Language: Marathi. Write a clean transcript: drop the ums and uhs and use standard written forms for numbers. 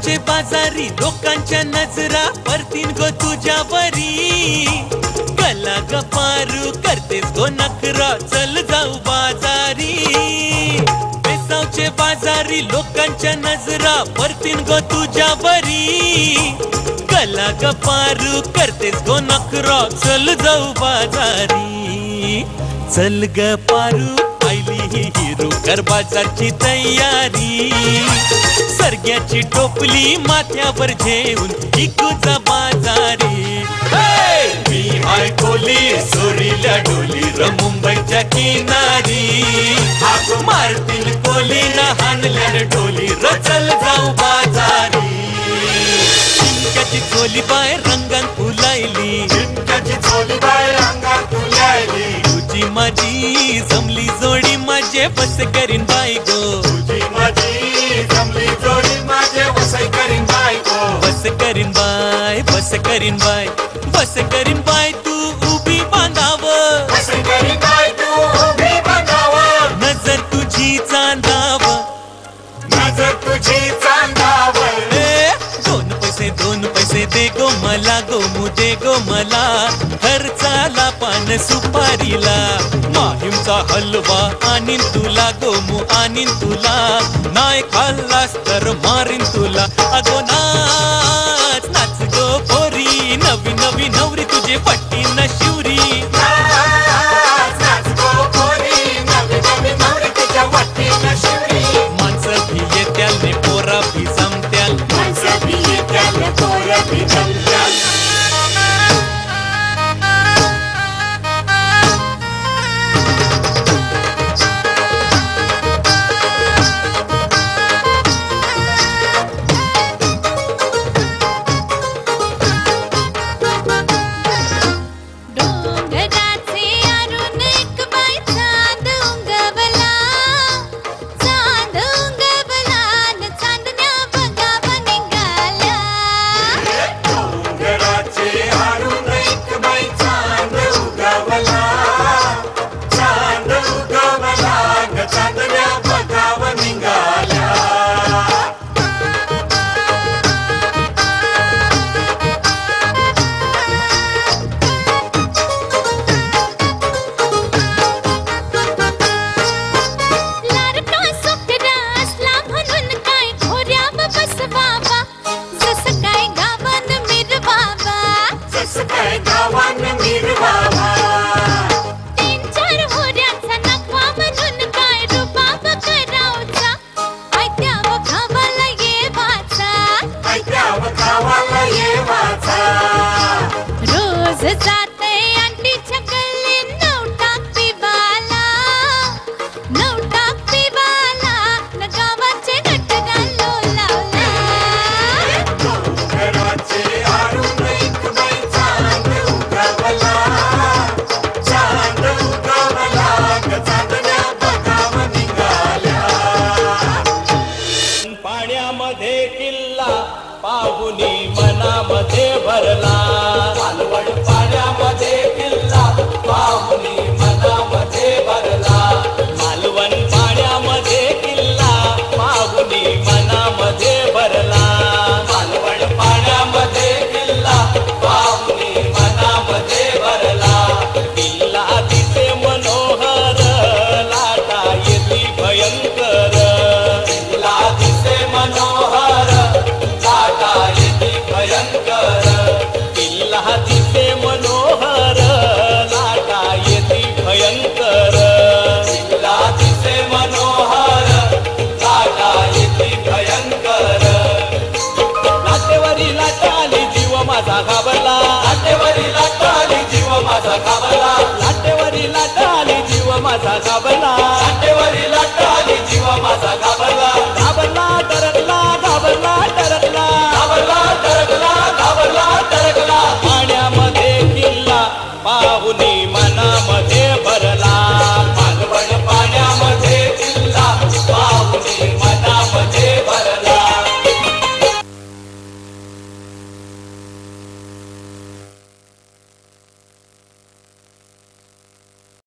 बेसावचे बाजारी लोकांच्या नजरा परतीन गो तुझ्यावरी गला गपारू करतेस गो नखरा चल जाऊ बाजारी बेसावचे बाजारी लोकांच्या नजरा परतीन गो तुझ्यावरी गला गपारू करतेस गो नखरा चल जाऊ बाजारी चल ग पारू आईली ही हिरो कर बाजारची तयारी सरग्याची टोपली माथ्यावर घेऊन इकूचा बाजारी मी हाय कोली सोरील्या डोली र मुंबईच्या किनारी मारतील कोली ना हाणल्या डोली र चल जाऊ बाजारी चिमक्याची चोली बाहेर रंगात फुलायली चिमक्याची चोली बाहेर रंगात फुलायली तुझी माझी जमली जोडी माझे बस करीन बाई गो तुझी माझी जमली जोडी माझे वसई करीन बाई गो बस करीन बाय बस करीन बाय बस करीन बाय तू उभी बांधाव वसई करीन बाई तू उभी बांधाव नजर तुझी चांदाव नजर तुझी चांदाव दोन पैसे दे गो मला गोमू दे गो मला खर्चाला पान सुपारीला माहीमचा हलवा आणीन तुला गोमू आणीन तुला नाही खाल्लास तर मारीन तुला अगो नाच नाच गो पोरी नवी नवी नवरी तुझे पट्टी न शिवरी माणसं भी येत्याल ने पोरा भी जमत्याल पाण्यामध्ये किल्ला पाहुनी मनामध्ये भरला पाण्यामध्ये किल्ला पाहुनी